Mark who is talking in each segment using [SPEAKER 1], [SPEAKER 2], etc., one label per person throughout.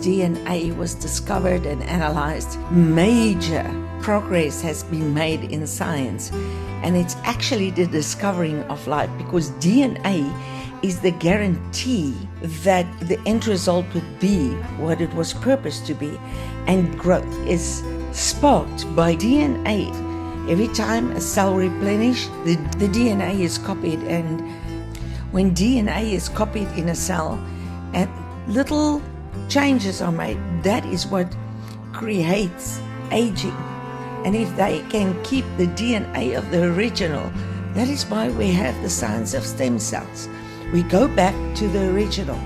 [SPEAKER 1] DNA was discovered and analyzed, major progress has been made in science. And it's actually the discovering of life, because DNA is the guarantee that the end result would be what it was purposed to be. And growth is sparked by DNA. Every time a cell replenishes, the DNA is copied. And when DNA is copied in a cell and little changes are made, that is what creates aging. And if they can keep the DNA of the original, that is why we have the science of stem cells. We go back to the original.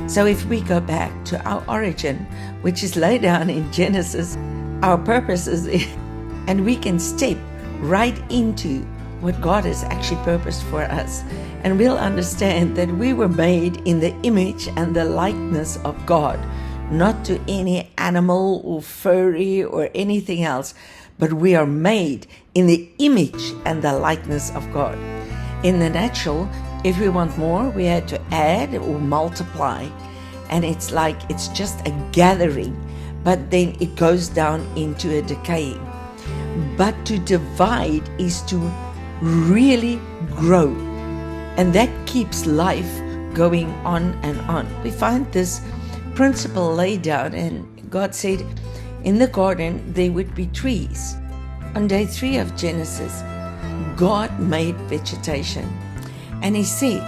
[SPEAKER 1] So if we go back to our origin, which is laid down in Genesis, our purpose is, and we can step right into what God has actually purposed for us. And we'll understand that we were made in the image and the likeness of God, not to any animal or furry or anything else, but we are made in the image and the likeness of God. In the natural, if we want more, we had to add or multiply. And it's like it's just a gathering, but then it goes down into a decaying. But to divide is to really grow. And that keeps life going on and on. We find this principle laid down, and God said in the garden there would be trees. On day 3 of Genesis, God made vegetation. And He said,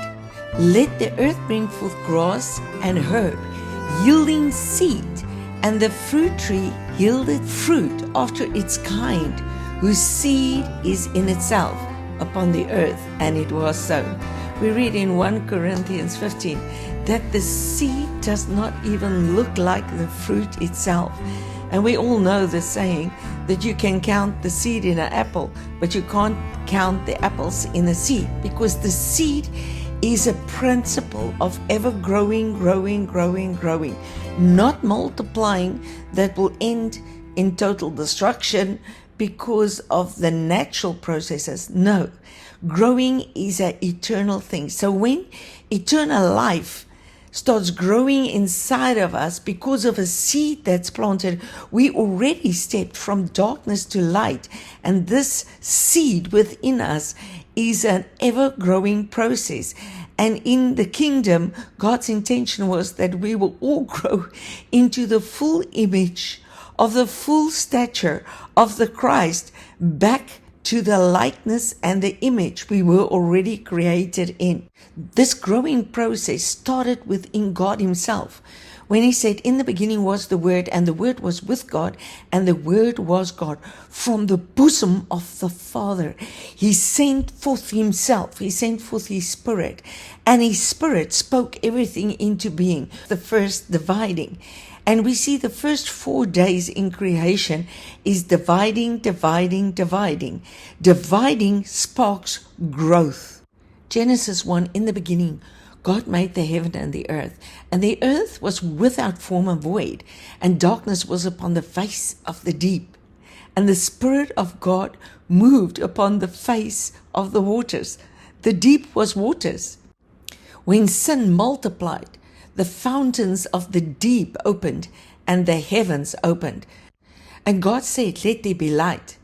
[SPEAKER 1] "Let the earth bring forth grass and herb, yielding seed, and the fruit tree yielded fruit after its kind, whose seed is in itself upon the earth." And it was so. We read in 1 Corinthians 15 that the seed does not even look like the fruit itself. And we all know the saying that you can count the seed in an apple, but you can't count the apples in a seed, because the seed is a principle of ever growing, not multiplying that will end in total destruction because of the natural processes. No, growing is an eternal thing. So when eternal life starts growing inside of us because of a seed that's planted, we already stepped from darkness to light. And this seed within us is an ever-growing process. And in the kingdom, God's intention was that we will all grow into the full image of the full stature of the Christ, back to the likeness and the image we were already created in. This growing process started within God Himself, when He said, "In the beginning was the Word, and the Word was with God, and the Word was God." From the bosom of the Father, He sent forth Himself. He sent forth His Spirit, and His Spirit spoke everything into being. The first dividing. And we see the first 4 days in creation is dividing. Dividing sparks growth. Genesis 1, in the beginning, God made the heaven and the earth was without form and void, and darkness was upon the face of the deep. And the Spirit of God moved upon the face of the waters. The deep was waters. When sin multiplied, the fountains of the deep opened, and the heavens opened. And God said, "Let there be light."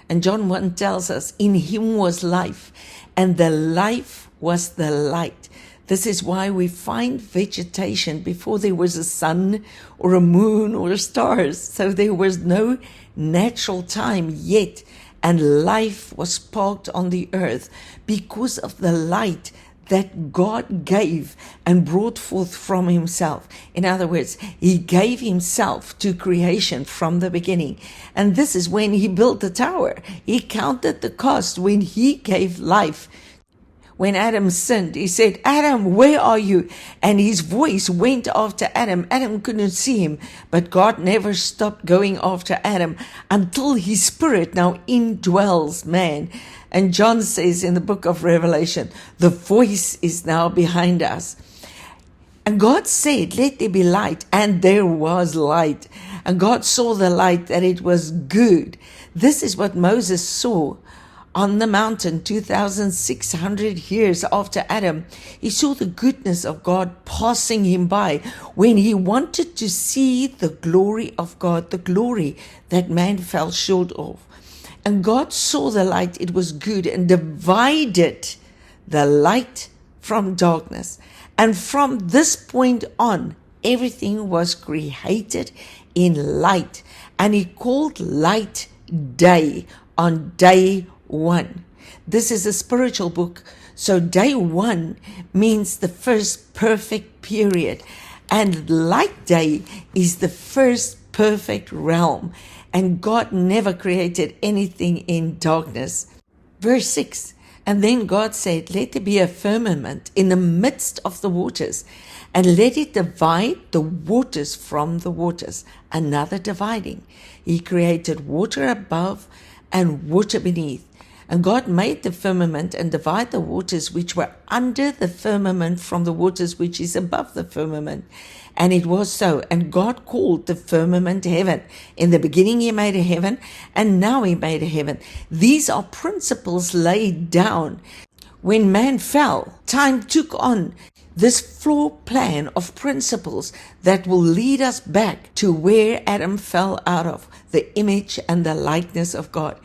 [SPEAKER 1] And John 1 tells us, "In Him was life, and the life was the light." This is why we find vegetation before there was a sun or a moon or stars. So there was no natural time yet, and life was sparked on the earth because of the light that God gave and brought forth from Himself. In other words, He gave Himself to creation from the beginning. And this is when He built the tower. He counted the cost when He gave life. When Adam sinned, He said, "Adam, where are you?" And His voice went after Adam. Adam couldn't see Him, but God never stopped going after Adam until His Spirit now indwells man. And John says in the book of Revelation, the voice is now behind us. And God said, "Let there be light," and there was light. And God saw the light, that it was good. This is what Moses saw on the mountain 2,600 years after Adam, he saw the goodness of God passing him by when he wanted to see the glory of God, the glory that man fell short of. And God saw the light, it was good, and divided the light from darkness. And from this point on, everything was created in light. And he called light day on day one. This is a spiritual book. So day one means the first perfect period. And light day is the first perfect realm. And God never created anything in darkness. Verse 6, and then God said, let there be a firmament in the midst of the waters, and let it divide the waters from the waters. Another dividing. He created water above and water beneath. And God made the firmament and divided the waters which were under the firmament from the waters which is above the firmament. And it was so. And God called the firmament heaven. In the beginning he made a heaven, and now he made a heaven. These are principles laid down. When man fell, time took on this floor plan of principles that will lead us back to where Adam fell out of, the image and the likeness of God.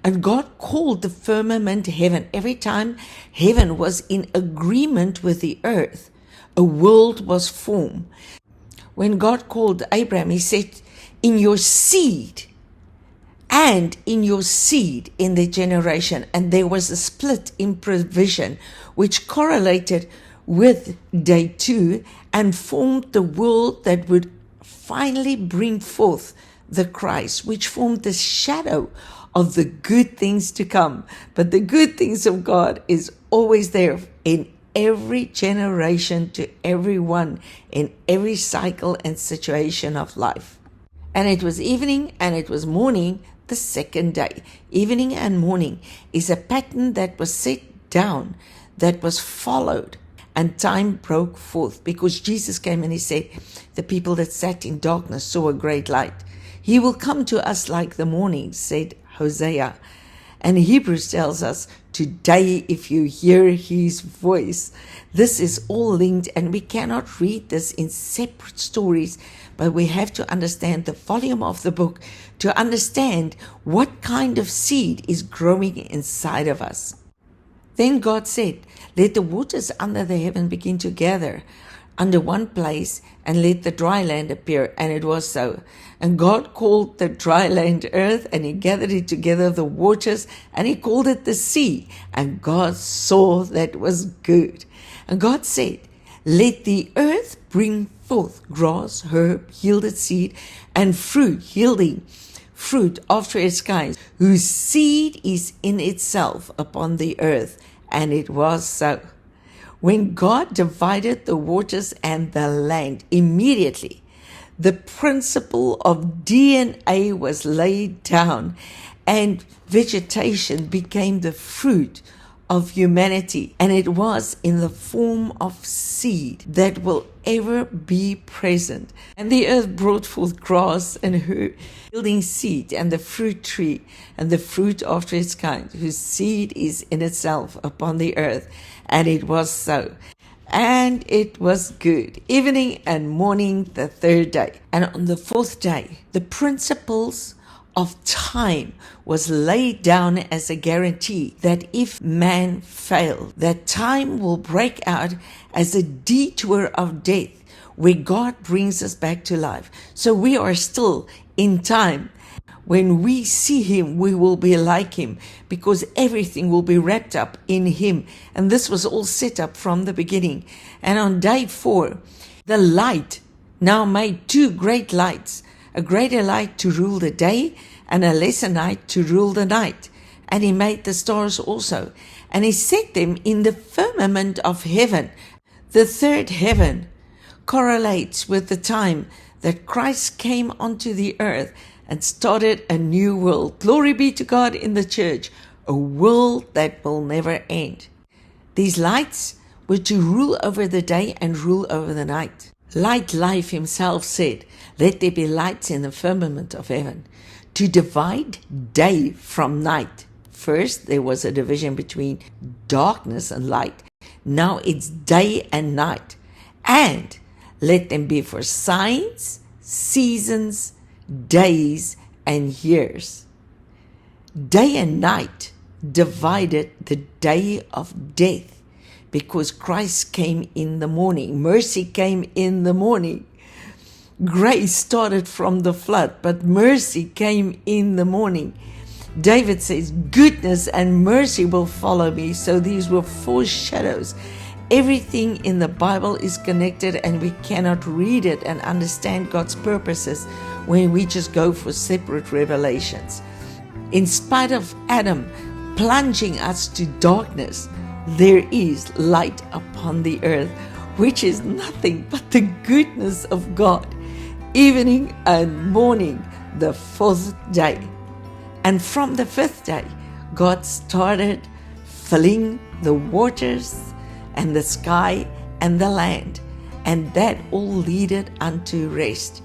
[SPEAKER 1] And God called the firmament heaven. Every time heaven was in agreement with the earth, a world was formed. When God called Abraham, he said, in your seed and in your seed in the generation. And there was a split in provision, which correlated with day 2 and formed the world that would finally bring forth the Christ, which formed the shadow of the good things to come. But the good things of God is always there in every generation, to everyone, in every cycle and situation of life. And it was evening and it was morning the second day. Evening and morning is a pattern that was set down, that was followed, and time broke forth, because Jesus came and he said, the people that sat in darkness saw a great light. He will come to us like the morning, said Hosea. And Hebrews tells us, today if you hear his voice. This is all linked, and we cannot read this in separate stories, but we have to understand the volume of the book to understand what kind of seed is growing inside of us. Then God said, let the waters under the heaven begin to gather under one place, and let the dry land appear. And it was so. And God called the dry land earth, and he gathered it together, the waters, and he called it the sea. And God saw that it was good. And God said, let the earth bring forth grass, herb, yielded seed, and fruit, yielding fruit after its kind, whose seed is in itself upon the earth. And it was so. When God divided the waters and the land, immediately the principle of DNA was laid down, and vegetation became the fruit of humanity. And it was in the form of seed that will ever be present. And the earth brought forth grass and herb, yielding seed, and the fruit tree, and the fruit after its kind, whose seed is in itself upon the earth. And it was so. And it was good. Evening and morning the third day. And on the fourth day, the principles of time was laid down as a guarantee that if man failed, that time will break out as a detour of death, where God brings us back to life. So we are still in time. When we see him, we will be like him, because everything will be wrapped up in him. And this was all set up from the beginning. And on day 4, the light now made 2 great lights, a greater light to rule the day and a lesser light to rule the night. And he made the stars also. And he set them in the firmament of heaven. The third heaven correlates with the time that Christ came onto the earth and started a new world. Glory be to God in the church, a world that will never end. These lights were to rule over the day and rule over the night. Light Life himself said, let there be lights in the firmament of heaven, to divide day from night, First, there was a division between darkness and light. Now it's day and night. And let them be for signs, seasons, days, and years. Day and night divided the day of death because Christ came in the morning. Mercy came in the morning. Grace started from the flood, but mercy came in the morning. David says, goodness and mercy will follow me. So these were foreshadows. Everything in the Bible is connected, and we cannot read it and understand God's purposes when we just go for separate revelations. In spite of Adam plunging us to darkness, there is light upon the earth, which is nothing but the goodness of God. Evening and morning, the fourth day. And from the fifth day, God started filling the waters and the sky and the land, and that all leaded unto rest.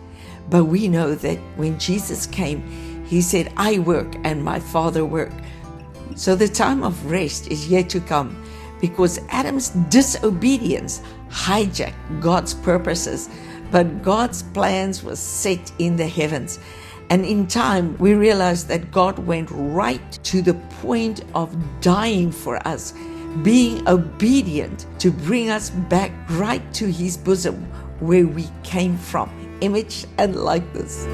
[SPEAKER 1] But we know that when Jesus came, he said, I work and my Father work. So the time of rest is yet to come, because Adam's disobedience hijacked God's purposes, but God's plans were set in the heavens. And in time, we realize that God went right to the point of dying for us, being obedient to bring us back right to his bosom where we came from, image and likeness.